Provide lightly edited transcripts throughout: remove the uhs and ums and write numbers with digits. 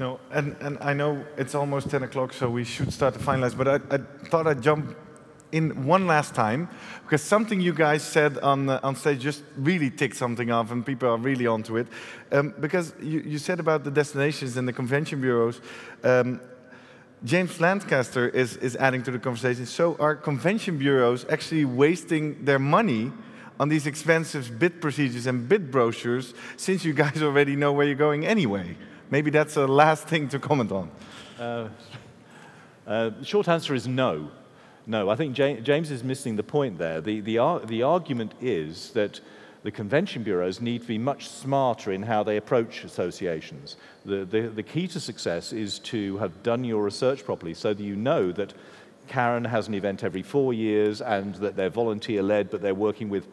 No, and I know it's almost 10 o'clock, so we should start to finalize, but I thought I'd jump in one last time, because something you guys said on stage just really ticked something off, and people are really onto it. Because you said about the destinations and the convention bureaus, James Lancaster is adding to the conversation. So are convention bureaus actually wasting their money on these expensive bid procedures and bid brochures, since you guys already know where you're going anyway? Maybe that's the last thing to comment on. The short answer is no. No, I think James is missing the point there. The argument is that the convention bureaus need to be much smarter in how they approach associations. The key to success is to have done your research properly, so that you know that Karen has an event every 4 years and that they're volunteer-led, but they're working with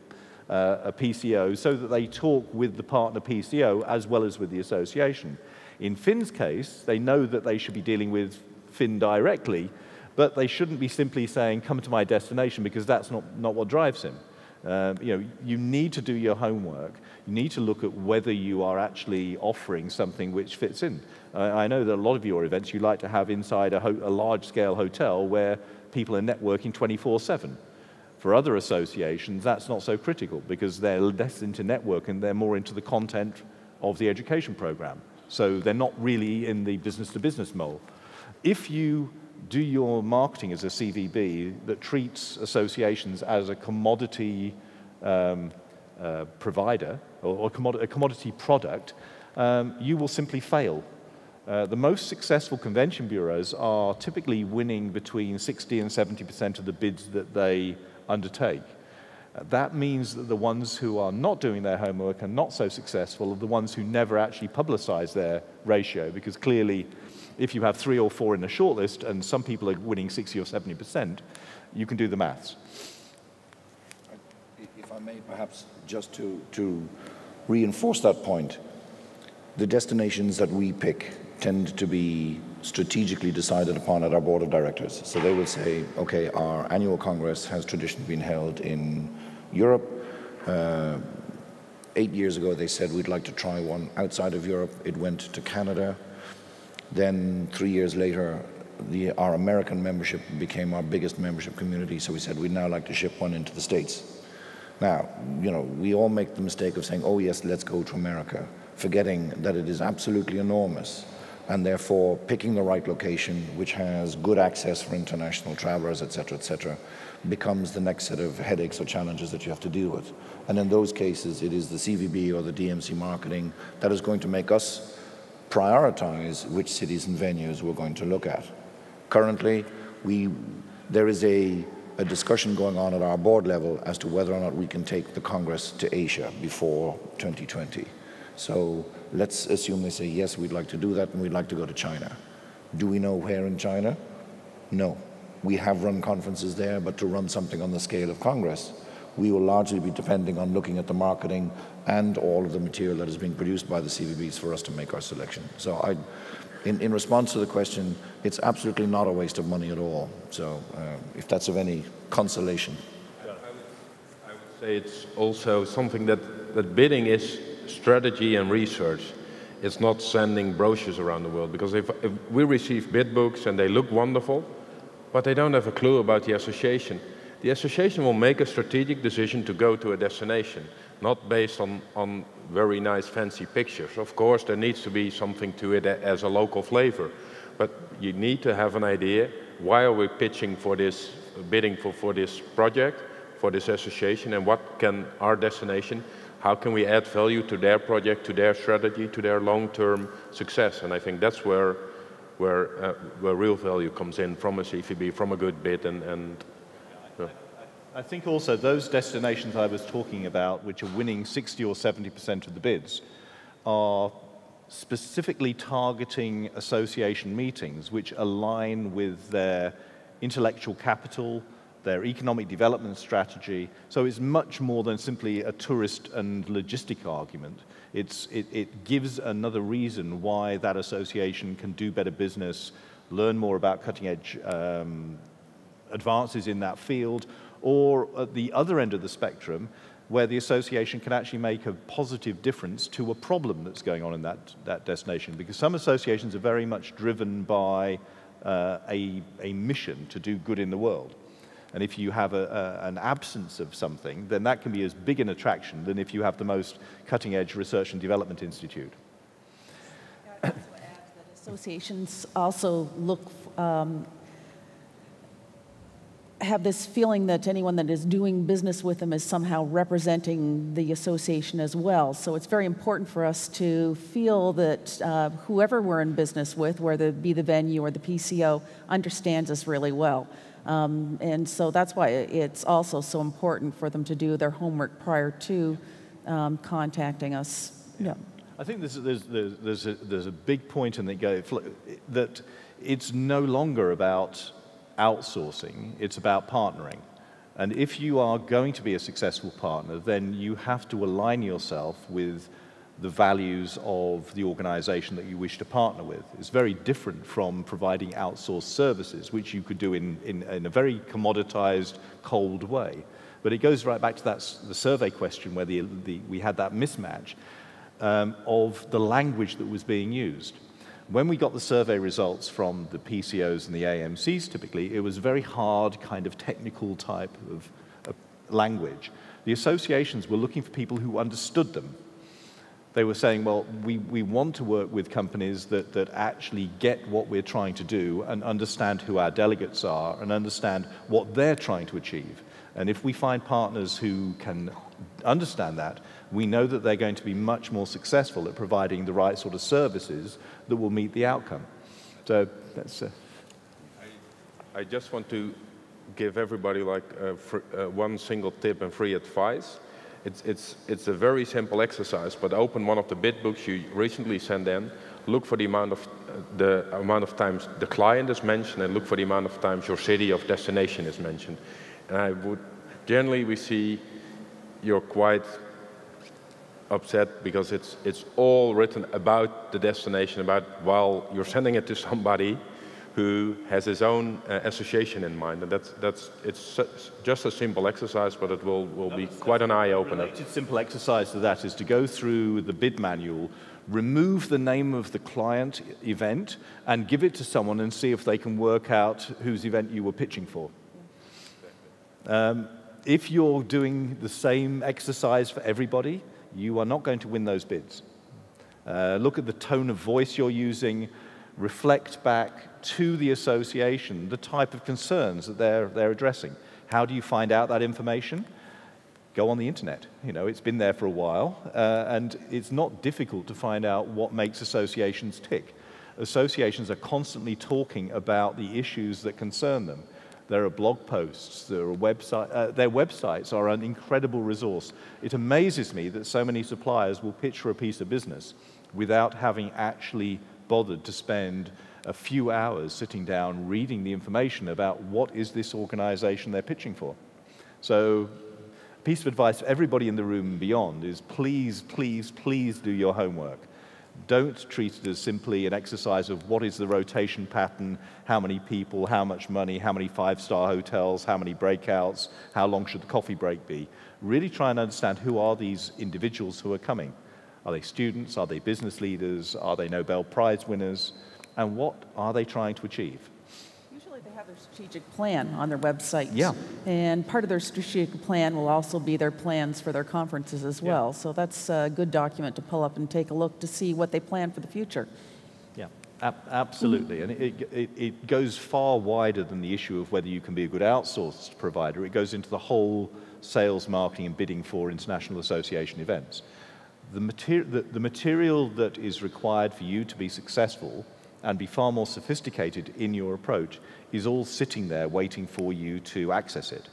a PCO, so that they talk with the partner PCO as well as with the association. In Finn's case, they know that they should be dealing with Finn directly, but they shouldn't be simply saying, come to my destination, because that's not what drives him. You need to do your homework. You need to look at whether you are actually offering something which fits in. I know that a lot of your events you like to have inside a large-scale hotel where people are networking 24/7. For other associations, that's not so critical, because they're less into network and they're more into the content of the education program. So they're not really in the business-to-business mold. If you do your marketing as a CVB that treats associations as a commodity provider or a commodity product, you will simply fail. The most successful convention bureaus are typically winning between 60 and 70% of the bids that they undertake. That means that the ones who are not doing their homework and not so successful are the ones who never actually publicize their ratio, because clearly if you have 3 or 4 in a shortlist and some people are winning 60 or 70%, you can do the maths. If I may, perhaps just to reinforce that point, the destinations that we pick tend to be strategically decided upon at our board of directors. So they will say, okay, our annual congress has traditionally been held in Europe. 8 years ago, they said we'd like to try one outside of Europe. It went to Canada. Then 3 years later, our American membership became our biggest membership community. So we said we'd now like to ship one into the States. Now, we all make the mistake of saying, oh yes, let's go to America, forgetting that it is absolutely enormous, and therefore picking the right location, which has good access for international travelers, et cetera, becomes the next set of headaches or challenges that you have to deal with. And in those cases, it is the CVB or the DMC marketing that is going to make us prioritize which cities and venues we're going to look at. Currently, there is a discussion going on at our board level as to whether or not we can take the Congress to Asia before 2020. So let's assume they say, yes, we'd like to do that and we'd like to go to China. Do we know where in China? No. We have run conferences there, but to run something on the scale of Congress, we will largely be depending on looking at the marketing and all of the material that is being produced by the CVBs for us to make our selection. So in response to the question, it's absolutely not a waste of money at all. So if that's of any consolation. I would say it's also something that bidding is strategy and research. It's not sending brochures around the world, because if we receive bid books and they look wonderful, but they don't have a clue about the association will make a strategic decision to go to a destination, not based on very nice fancy pictures. Of course, there needs to be something to it as a local flavor, but you need to have an idea, why are we pitching for this, bidding for this project, for this association, and what can our destination, how can we add value to their project, to their strategy, to their long-term success? And I think that's where real value comes in from a CVB, from a good bid. I think also those destinations I was talking about, which are winning 60 or 70% of the bids, are specifically targeting association meetings which align with their intellectual capital, their economic development strategy. So it's much more than simply a tourist and logistic argument. It gives another reason why that association can do better business, learn more about cutting-edge advances in that field, or at the other end of the spectrum, where the association can actually make a positive difference to a problem that's going on in that destination. Because some associations are very much driven by a mission to do good in the world. And if you have an absence of something, then that can be as big an attraction than if you have the most cutting-edge research and development institute. I'd also add that associations also look have this feeling that anyone that is doing business with them is somehow representing the association as well. So it's very important for us to feel that whoever we're in business with, whether it be the venue or the PCO, understands us really well. And so that's why it's also so important for them to do their homework prior to contacting us. Yeah. I think there's a big point in that it's no longer about outsourcing, it's about partnering. And if you are going to be a successful partner, then you have to align yourself with the values of the organization that you wish to partner with. It's very different from providing outsourced services, which you could do in a very commoditized, cold way. But it goes right back to the survey question where we had that mismatch of the language that was being used. When we got the survey results from the PCOs and the AMCs, typically, it was very hard kind of technical type of language. The associations were looking for people who understood them. They were saying, well, we want to work with companies that actually get what we're trying to do and understand who our delegates are and understand what they're trying to achieve. And if we find partners who can understand that, we know that they're going to be much more successful at providing the right sort of services that will meet the outcome. So that's... I just want to give everybody like one single tip and free advice. It's a very simple exercise, but open one of the bid books you recently sent in, look for the amount of times the client is mentioned, and look for the amount of times your city of destination is mentioned. And generally we see you're quite upset because it's all written about the destination, while you're sending it to somebody who has his own association in mind, and it's just a simple exercise, but it will be quite an eye-opener. A related simple exercise to that is to go through the bid manual, remove the name of the client event, and give it to someone and see if they can work out whose event you were pitching for. If you're doing the same exercise for everybody, you are not going to win those bids. Look at the tone of voice you're using. Reflect back to the association the type of concerns that they're addressing. How do you find out that information? Go on the internet. You know, it's been there for a while, and it's not difficult to find out what makes associations tick. Associations are constantly talking about the issues that concern them. There are blog posts, there are their websites are an incredible resource. It amazes me that so many suppliers will pitch for a piece of business without having actually bothered to spend a few hours sitting down reading the information about what is this organization they're pitching for. So a piece of advice for everybody in the room and beyond is please, please, please do your homework. Don't treat it as simply an exercise of what is the rotation pattern, how many people, how much money, how many five-star hotels, how many breakouts, how long should the coffee break be. Really try and understand who are these individuals who are coming. Are they students? Are they business leaders? Are they Nobel Prize winners? And what are they trying to achieve? Usually they have their strategic plan on their website. Yeah. And part of their strategic plan will also be their plans for their conferences as well. Yeah. So that's a good document to pull up and take a look to see what they plan for the future. Yeah, absolutely. And it goes far wider than the issue of whether you can be a good outsourced provider. It goes into the whole sales, marketing, and bidding for international association events. The material that is required for you to be successful and be far more sophisticated in your approach is all sitting there waiting for you to access it.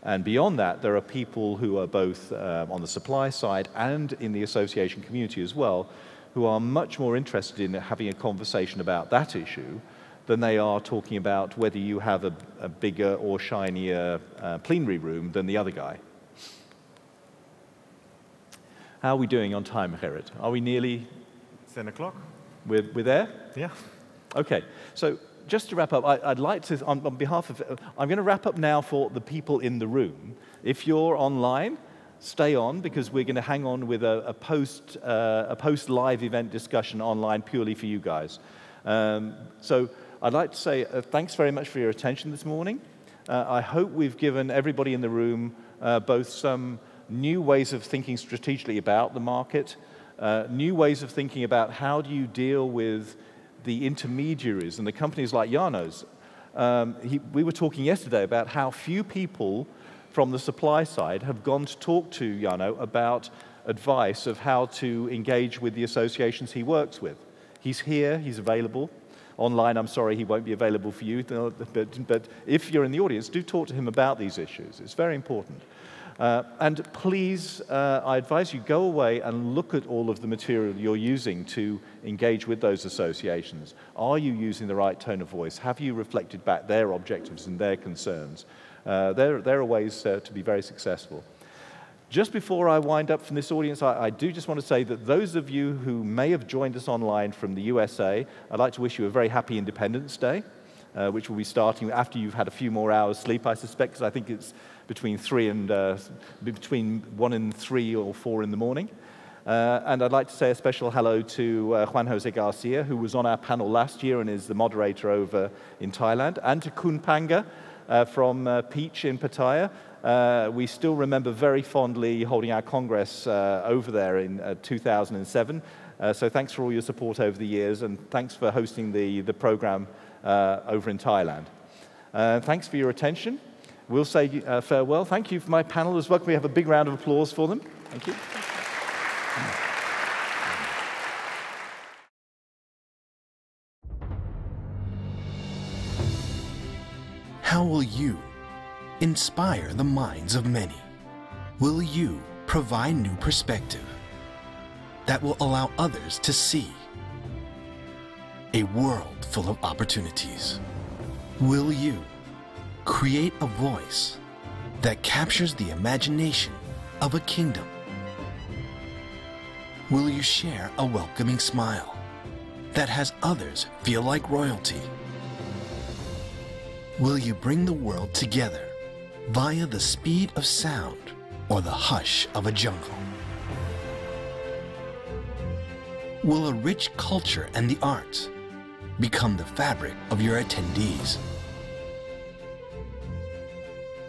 And beyond that, there are people who are both on the supply side and in the association community as well, who are much more interested in having a conversation about that issue than they are talking about whether you have a bigger or shinier plenary room than the other guy. How are we doing on time, Gerrit? Are we nearly... 10 o'clock. We're there? Yeah. Okay. So just to wrap up, I'd like to, on behalf of... I'm going to wrap up now for the people in the room. If you're online, stay on, because we're going to hang on with a post-live event discussion online purely for you guys. So I'd like to say thanks very much for your attention this morning. I hope we've given everybody in the room both some new ways of thinking strategically about the market, new ways of thinking about how do you deal with the intermediaries and the companies like Jarno's. We were talking yesterday about how few people from the supply side have gone to talk to Jarno about advice of how to engage with the associations he works with. He's here, he's available. Online, I'm sorry, he won't be available for you, but if you're in the audience, do talk to him about these issues. It's very important. And please, I advise you go away and look at all of the material you're using to engage with those associations. Are you using the right tone of voice? Have you reflected back their objectives and their concerns? There are ways to be very successful. Just before I wind up from this audience, I do just want to say that those of you who may have joined us online from the USA, I'd like to wish you a very happy Independence Day, which will be starting after you've had a few more hours sleep, I suspect, because I think it's between 1 and 3 or 4 in the morning. And I'd like to say a special hello to Juan Jose Garcia, who was on our panel last year and is the moderator over in Thailand, and to Kun Panga from Peach in Pattaya. We still remember very fondly holding our Congress over there in 2007. So thanks for all your support over the years, and thanks for hosting the program over in Thailand. Thanks for your attention. We'll say farewell. Thank you for my panel as well. Can we have a big round of applause for them? Thank you. How will you inspire the minds of many? Will you provide new perspective that will allow others to see a world full of opportunities? Will you create a voice that captures the imagination of a kingdom? Will you share a welcoming smile that has others feel like royalty? Will you bring the world together via the speed of sound or the hush of a jungle? Will a rich culture and the arts become the fabric of your attendees?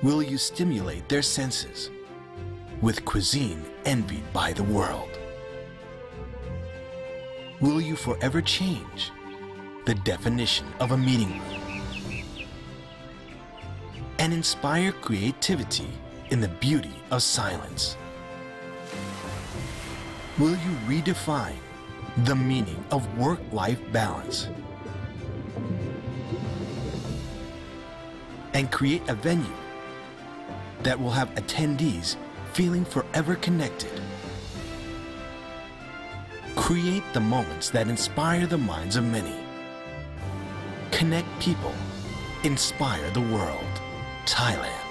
Will you stimulate their senses with cuisine envied by the world? Will you forever change the definition of a meeting room and inspire creativity in the beauty of silence? Will you redefine the meaning of work-life balance and create a venue that will have attendees feeling forever connected? Create the moments that inspire the minds of many. Connect people, inspire the world. Thailand.